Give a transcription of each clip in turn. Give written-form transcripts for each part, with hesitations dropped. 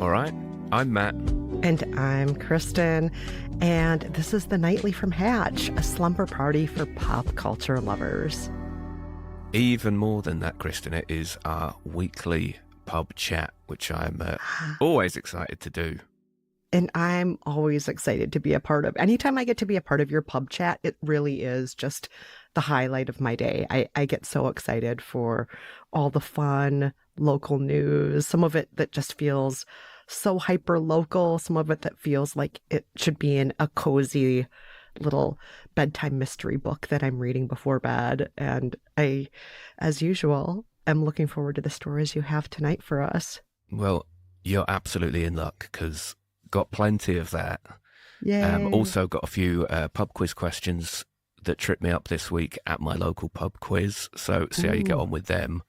All right, I'm Matt. And I'm Kristen, and this is the Nightly from Hatch, a slumber party for pop culture lovers. Even more than that, Kristen, it is our weekly pub chat, which I'm always excited to do. And I'm always excited to be a part of. Anytime I get to be a part of your pub chat, it really is just the highlight of my day. I get so excited for all the fun local news, some of it that just feels so hyper local, some of it that feels like it should be in a cozy little bedtime mystery book that I'm reading before bed. And I, as usual, am looking forward to the stories you have tonight for us. Well, you're absolutely in luck because got plenty of that. Yay. Also got a few pub quiz questions that tripped me up this week at my local pub quiz. So see how you get on with them.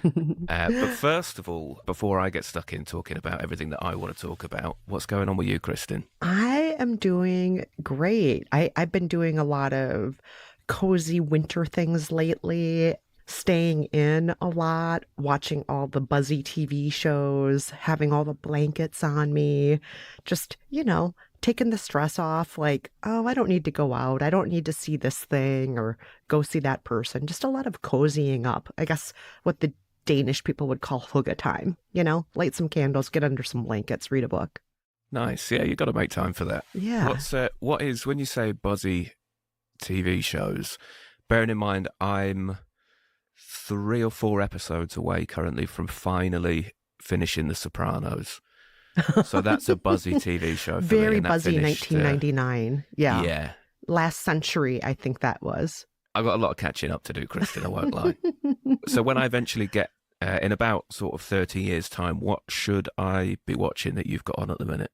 But first of all, before I get stuck in talking about everything that I want to talk about, what's going on with you, Kristen? I am doing great. I've been doing a lot of cozy winter things lately, staying in a lot, watching all the buzzy TV shows, having all the blankets on me, just, taking the stress off, like, oh, I don't need to go out. I don't need to see this thing or go see that person. Just a lot of cozying up. I guess what the Danish people would call Hygge time, light some candles, get under some blankets, read a book. Nice. Yeah, you got to make time for that. Yeah. What is, when you say buzzy TV shows, bearing in mind I'm 3 or 4 episodes away currently from finally finishing The Sopranos. So that's a buzzy TV show for Very me. Buzzy, 1999. Yeah. Yeah. Last century, I think that was. I've got a lot of catching up to do, Kristen, I won't lie. So when I eventually get, in about sort of 30 years' time, what should I be watching that you've got on at the minute?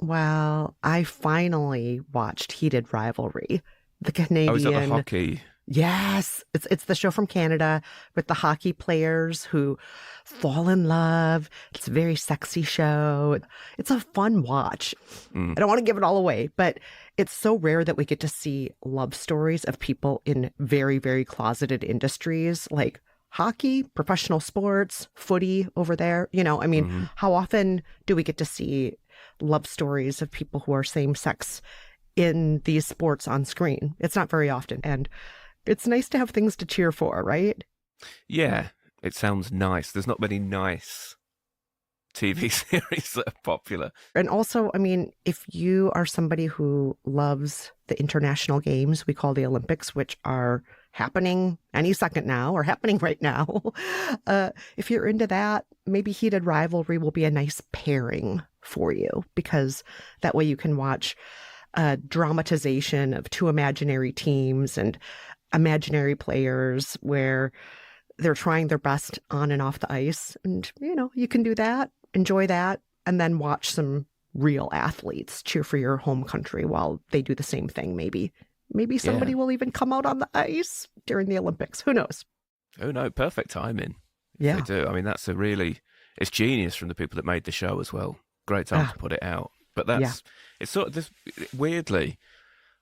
Well, I finally watched Heated Rivalry, the Canadian. Oh, is that the hockey? Yes, it's the show from Canada with the hockey players who fall in love. It's a very sexy show. It's a fun watch. I don't want to give it all away, but it's so rare that we get to see love stories of people in very, very closeted industries like hockey, professional sports, footy over there. How often do we get to see love stories of people who are same sex in these sports on screen? It's not very often. And it's nice to have things to cheer for, right? Yeah, it sounds nice. There's not many nice TV series that are popular. And also, if you are somebody who loves the international games we call the Olympics, which are happening any second now or happening right now, if you're into that, maybe Heated Rivalry will be a nice pairing for you, because that way you can watch a dramatization of 2 imaginary teams and imaginary players where they're trying their best on and off the ice. And, you can do that, enjoy that, and then watch some real athletes cheer for your home country while they do the same thing. Maybe somebody will even come out on the ice during the Olympics. Who knows? Oh, no, perfect timing. Yeah. They do. That's it's genius from the people that made the show as well. Great time to put it out. But it's sort of this, weirdly,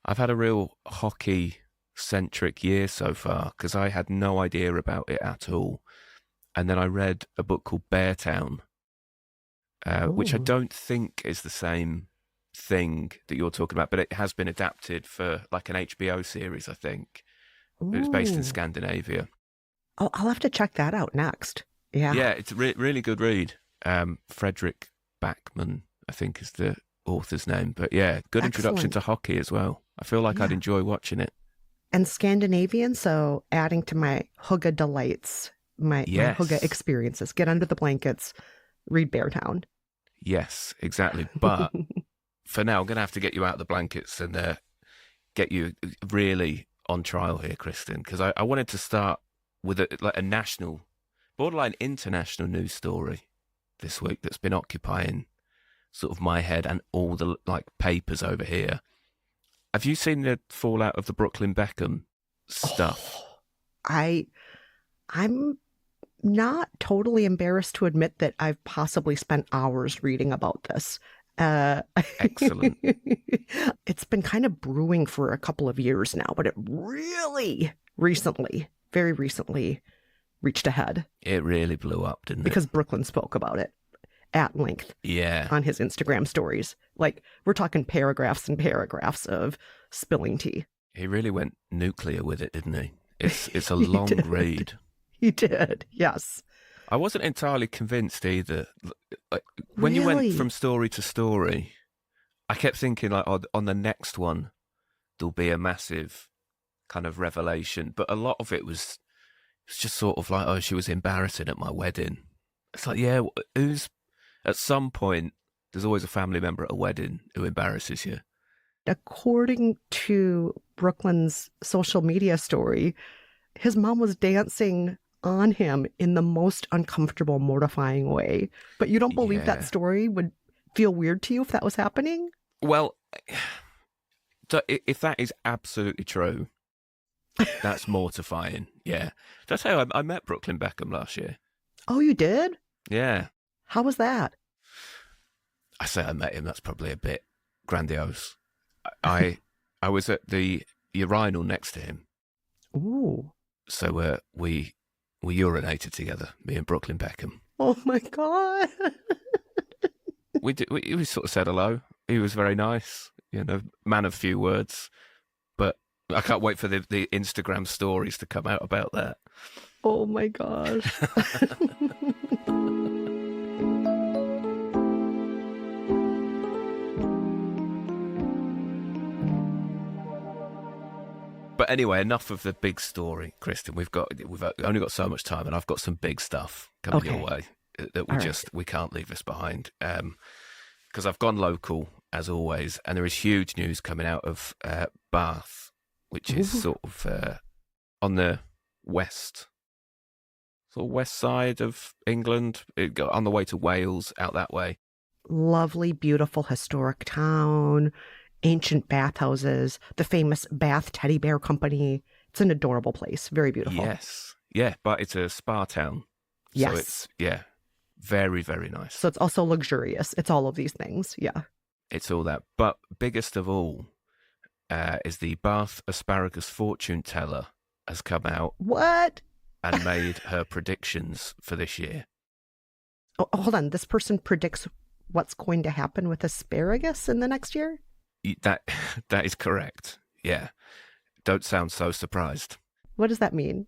I've had a real hockey-centric year so far because I had no idea about it at all. And then I read a book called Beartown, which I don't think is the same thing that you're talking about, but it has been adapted for like an HBO series, I think. It was based in Scandinavia. Oh, I'll have to check that out next. Yeah. Yeah, it's a really good read. Frederick Backman, I think, is the author's name. But yeah, good introduction to hockey as well. I feel like I'd enjoy watching it. And Scandinavian, so adding to my Hygge delights, my Hygge experiences. Get under the blankets, read Beartown. Yes, exactly. But for now, I'm going to have to get you out of the blankets and get you really on trial here, Kristen, because I wanted to start with a national, borderline international news story this week that's been occupying sort of my head and all the papers over here. Have you seen the fallout of the Brooklyn Beckham stuff? I'm not totally embarrassed to admit that I've possibly spent hours reading about this. Excellent. It's been kind of brewing for a couple of years now, but it really very recently reached a head. It really blew up, didn't it? Because Brooklyn spoke about it. at length on his Instagram stories. Like, we're talking paragraphs and paragraphs of spilling tea. He really went nuclear with it, didn't he? It's a long read. He did, yes. I wasn't entirely convinced either. When you went from story to story, I kept thinking, like, on the next one, there'll be a massive kind of revelation. But a lot of it was just sort of like, oh, she was embarrassing at my wedding. It's like, yeah, at some point, there's always a family member at a wedding who embarrasses you. According to Brooklyn's social media story, his mom was dancing on him in the most uncomfortable, mortifying way. But you don't believe that story would feel weird to you if that was happening? Well, if that is absolutely true, that's mortifying. Yeah. That's how I met Brooklyn Beckham last year. Oh, you did? Yeah. How was that? I say I met him. That's probably a bit grandiose. I was at the urinal next to him. Ooh. So we urinated together, me and Brooklyn Beckham. Oh my God. we sort of said hello. He was very nice, man of few words. But I can't wait for the Instagram stories to come out about that. Oh my gosh. But anyway, enough of the big story, Kristen. We've only got so much time, and I've got some big stuff coming your way that we can't leave this behind. Because I've gone local as always, and there is huge news coming out of Bath, which is sort of on the west side of England, on the way to Wales, out that way. Lovely, beautiful, historic town. Ancient bathhouses, the famous Bath Teddy Bear Company. It's an adorable place. Very beautiful. Yes. Yeah, but it's a spa town. Yes. So it's, very, very nice. So it's also luxurious. It's all of these things. Yeah. It's all that. But biggest of all is the Bath Asparagus fortune teller has come out. What? And made her predictions for this year. Oh, hold on. This person predicts what's going to happen with asparagus in the next year? That is correct. Yeah. Don't sound so surprised. What does that mean?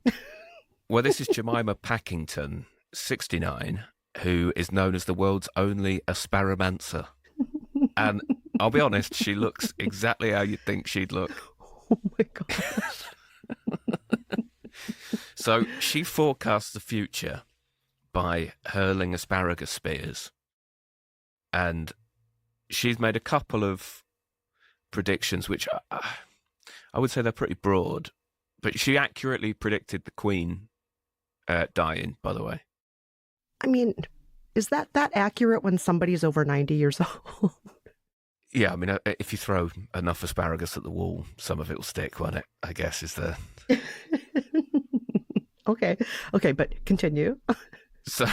Well, this is Jemima Packington, 69, who is known as the world's only Asparamancer. And I'll be honest, she looks exactly how you'd think she'd look. Oh my gosh. So she forecasts the future by hurling asparagus spears. And she's made a couple of predictions, which I would say they're pretty broad, but she accurately predicted the Queen dying, by the way. I mean, is that accurate when somebody's over 90 years old? Yeah, I mean, if you throw enough asparagus at the wall, some of it will stick, won't it? I guess is the... Okay, but continue. So,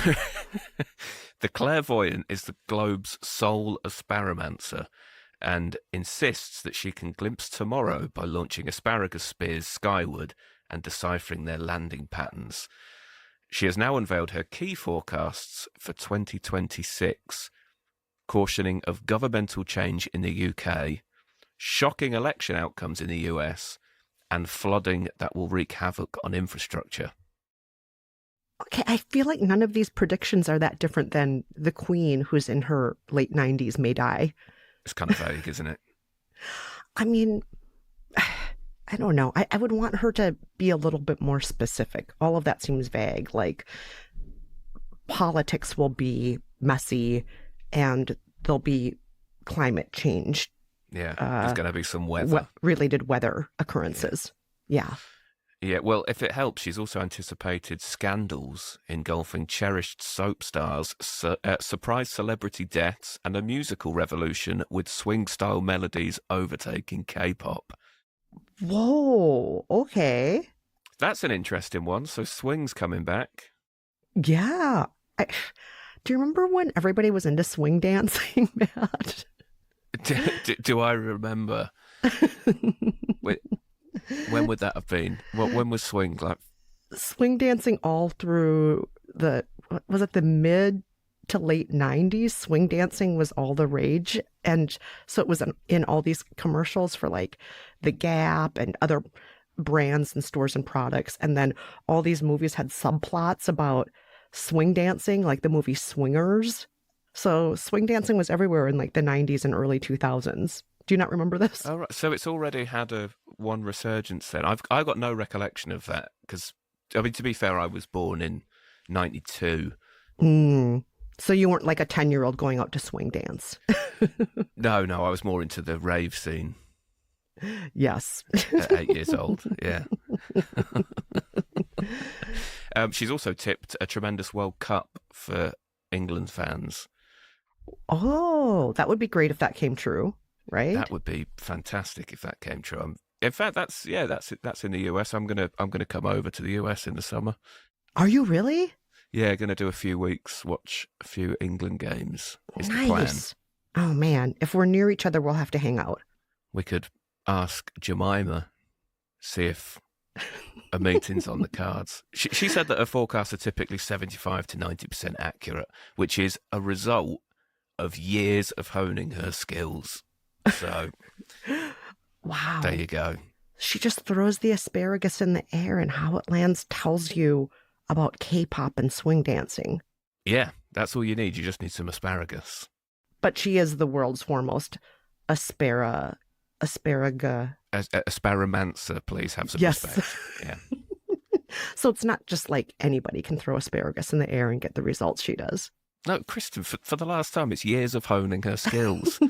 the clairvoyant is the globe's sole Asparamancer, and insists that she can glimpse tomorrow by launching asparagus spears skyward and deciphering their landing patterns. She has now unveiled her key forecasts for 2026, cautioning of governmental change in the UK, shocking election outcomes in the US, and flooding that will wreak havoc on infrastructure. Okay, I feel like none of these predictions are that different than the Queen, who's in her late 90s, may die. It's kind of vague, isn't it? I mean, I don't know. I would want her to be a little bit more specific. All of that seems vague. Like, politics will be messy and there'll be climate change. Yeah, there's going to be some related weather occurrences. Yeah. Yeah, well, if it helps, she's also anticipated scandals engulfing cherished soap stars, surprise celebrity deaths, and a musical revolution with swing-style melodies overtaking K-pop. Whoa, okay. That's an interesting one. So swing's coming back. Yeah. Do you remember when everybody was into swing dancing, Matt? Do I remember? When would that have been? When was swing? Like swing dancing all through the mid to late 90s, swing dancing was all the rage. And so it was in all these commercials for like the Gap and other brands and stores and products. And then all these movies had subplots about swing dancing, like the movie Swingers. So swing dancing was everywhere in like the 90s and early 2000s. Do you not remember this? Oh, right. So it's already had one resurgence then. I've got no recollection of that because, I mean, to be fair, I was born in 92. So you weren't like a 10-year-old going out to swing dance. No, I was more into the rave scene. Yes. At 8 years old, yeah. She's also tipped a tremendous World Cup for England fans. Oh, that would be great if that came true, right? That would be fantastic if that came true. In fact, that's in the US. I'm gonna come over to the US in the summer. Are you really? Yeah, gonna do a few weeks, watch a few England games. Is Nice. the plan. Oh man, if we're near each other, we'll have to hang out. We could ask Jemima, see if a meeting's on the cards. She said that her forecasts are typically 75 to 90% accurate, which is a result of years of honing her skills. So, wow. There you go. She just throws the asparagus in the air, and how it lands tells you about K-pop and swing dancing. Yeah, that's all you need. You just need some asparagus. But she is the world's foremost asparaga. Asparamancer, please have some yes. respect. Yeah. So it's not just like anybody can throw asparagus in the air and get the results she does. No, Kristen, for the last time, it's years of honing her skills.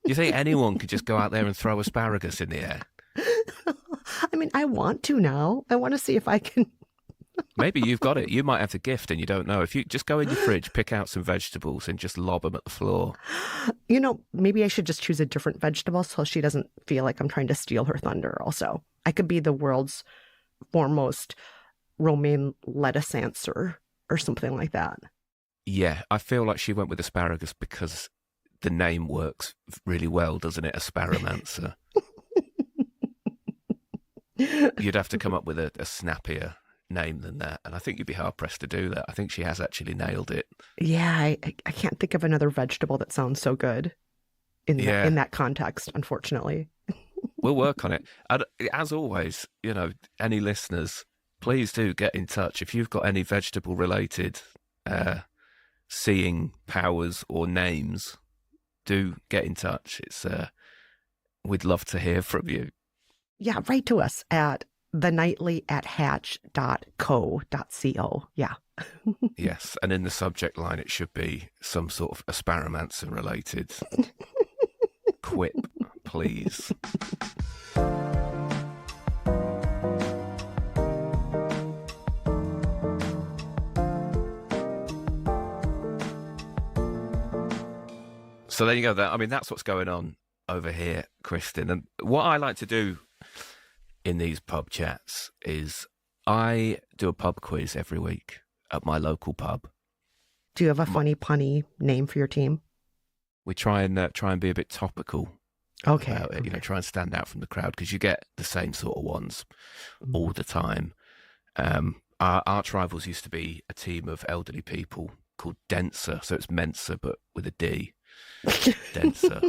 You think anyone could just go out there and throw asparagus in the air? I mean, I want to now. I want to see if I can. Maybe you've got it. You might have the gift and you don't know. If you just go in your fridge, pick out some vegetables and just lob them at the floor. You know, maybe I should just choose a different vegetable so she doesn't feel like I'm trying to steal her thunder also. I could be the world's foremost romaine lettuceancer or something like that. Yeah, I feel like she went with asparagus because the name works really well, doesn't it? Asparamancer. You'd have to come up with a snappier name than that, and I think you'd be hard pressed to do that. I think she has actually nailed it. Yeah, I can't think of another vegetable that sounds so good in that context, unfortunately. We'll work on it. And as always, you know, any listeners, please do get in touch if you've got any vegetable related seeing powers or names. Do get in touch. We'd love to hear from you. Yeah, write to us at thenightly@hatch.co.co. Yeah. Yes, and in the subject line, it should be some sort of Asparamancer related quip, please. So there you go. I mean, that's what's going on over here, Kristen. And what I like to do in these pub chats is I do a pub quiz every week at my local pub. Do you have a funny punny name for your team? We try and be a bit topical. Okay. About it, you know, try and stand out from the crowd because you get the same sort of ones all the time. Our arch rivals used to be a team of elderly people called Denser, so it's Mensa but with a D. Denser.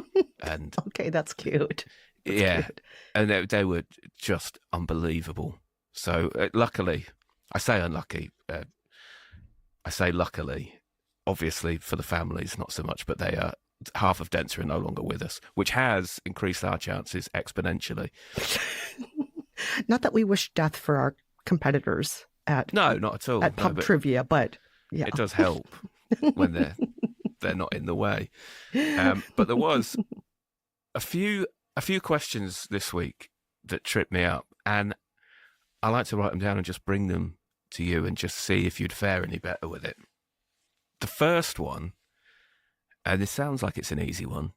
And okay, that's cute. Cute. And they were just unbelievable. So luckily, I say unlucky, I say luckily, obviously for the families, not so much, but they are half of Denser are no longer with us, which has increased our chances exponentially. Not that we wish death for our competitors no, not at all. At pub trivia, but yeah, it does help when they're not in the way. But there was a few questions this week that tripped me up, and I like to write them down and just bring them to you and just see if you'd fare any better with it. The first one, and this sounds like it's an easy one.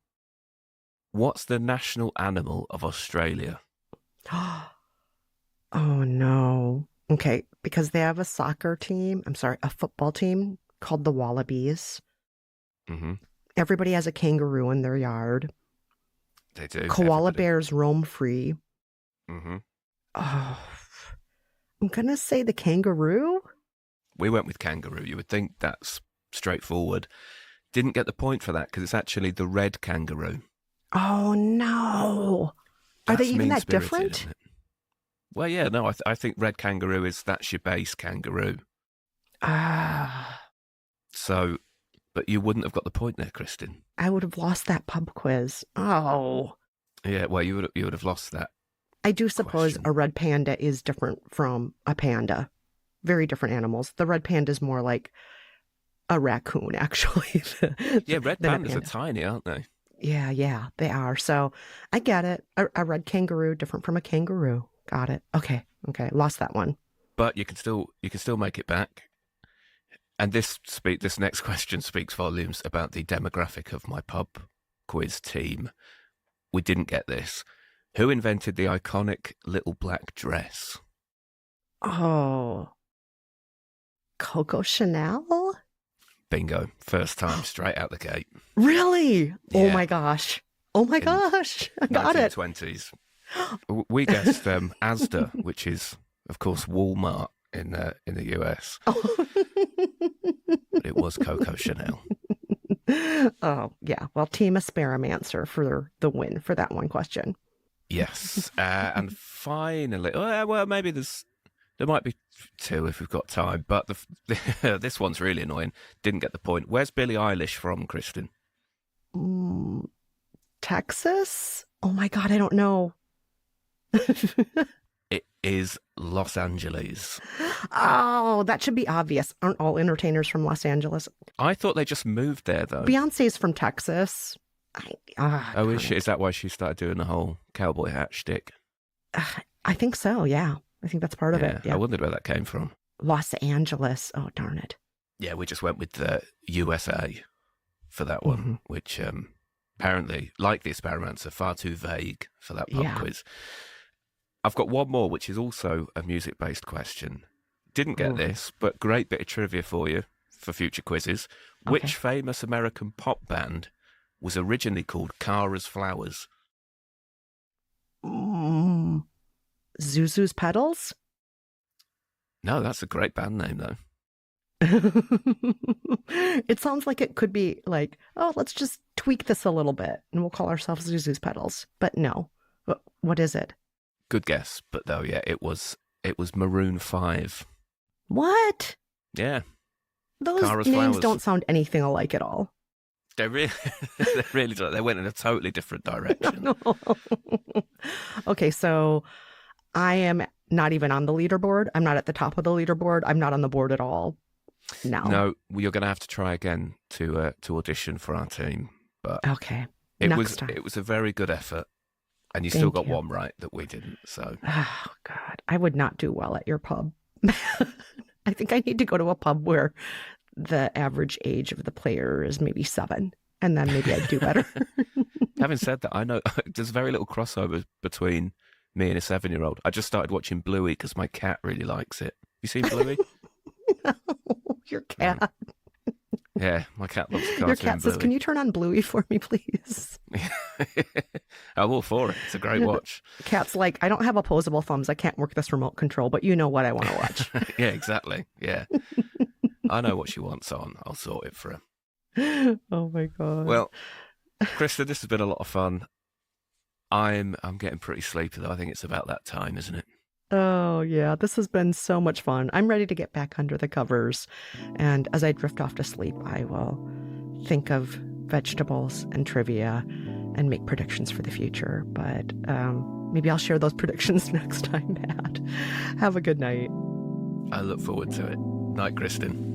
What's the national animal of Australia? Oh no. Okay, because they have a football team called the Wallabies. Mm-hmm. Everybody has a kangaroo in their yard. They do. Koala bears roam free. Mm-hmm. Oh, I'm going to say the kangaroo. We went with kangaroo. You would think that's straightforward. Didn't get the point for that because it's actually the red kangaroo. Oh, no. Are they even that different? Well, yeah, no, I think red kangaroo that's your base kangaroo. So, but you wouldn't have got the point there, Kristen. I would have lost that pub quiz. Oh. Yeah, well, you would have lost that. I do suppose a red panda is different from a panda. Very different animals. The red panda is more like a raccoon, actually. Yeah, red pandas are tiny, aren't they? Yeah, they are. So I get it. A red kangaroo, different from a kangaroo. Got it. Okay, lost that one. But you can still make it back. And this next question speaks volumes about the demographic of my pub quiz team. We didn't get this. Who invented the iconic little black dress? Oh, Coco Chanel? Bingo. First time, straight out the gate. Really? Yeah. Oh my gosh. I got 1920s. We guessed Asda, which is, of course, Walmart in the US. Oh. But it was Coco Chanel. Oh, yeah. Well, Team Asparamancer for the win for that one question. Yes. And finally, well, maybe there might be two if we've got time, but this one's really annoying. Didn't get the point. Where's Billie Eilish from, Kristen? Texas? Oh my God, I don't know. It is Los Angeles. Oh, that should be obvious. Aren't all entertainers from Los Angeles? I thought they just moved there, though. Beyonce's from Texas. Is she? Is that why she started doing the whole cowboy hat shtick? I think so, yeah. I think that's part of it. Yeah. I wondered where that came from. Los Angeles. Oh, darn it. Yeah, we just went with the USA for that one, which apparently, like the Asparamancer, far too vague for that pub quiz. I've got one more, which is also a music-based question. Didn't get this, but great bit of trivia for you for future quizzes. Okay. Which famous American pop band was originally called Cara's Flowers? Zuzu's Petals? No, that's a great band name, though. It sounds like it could be like, oh, let's just tweak this a little bit and we'll call ourselves Zuzu's Petals. But no. What is it? Good guess, but though, yeah, it was Maroon 5. What? Yeah. Those Cara's names Flowers. Don't sound anything alike at all. They really don't. They went in a totally different direction. Okay, so I am not even on the leaderboard. I'm not at the top of the leaderboard. I'm not on the board at all. No, you're going to have to try again to audition for our team. But okay, it was a very good effort. And you still got one right that we didn't, so. Oh, God. I would not do well at your pub. I think I need to go to a pub where the average age of the player is maybe 7, and then maybe I'd do better. Having said that, I know there's very little crossover between me and a 7-year-old. I just started watching Bluey because my cat really likes it. You seen Bluey? No, your cat. Yeah, my cat loves the cartoon. Your cat says, Bluey. Can you turn on Bluey for me, please? I'm all for it. It's a great watch. Cat's like, I don't have opposable thumbs. I can't work this remote control, but you know what I want to watch. Yeah, exactly. Yeah. I know what she wants on. I'll sort it for her. Oh, my God. Well, Kristen, this has been a lot of fun. I'm getting pretty sleepy, though. I think it's about that time, isn't it? Oh, yeah. This has been so much fun. I'm ready to get back under the covers. And as I drift off to sleep, I will think of vegetables and trivia and make predictions for the future. But maybe I'll share those predictions next time, Matt. Have a good night. I look forward to it. Night, Kristen.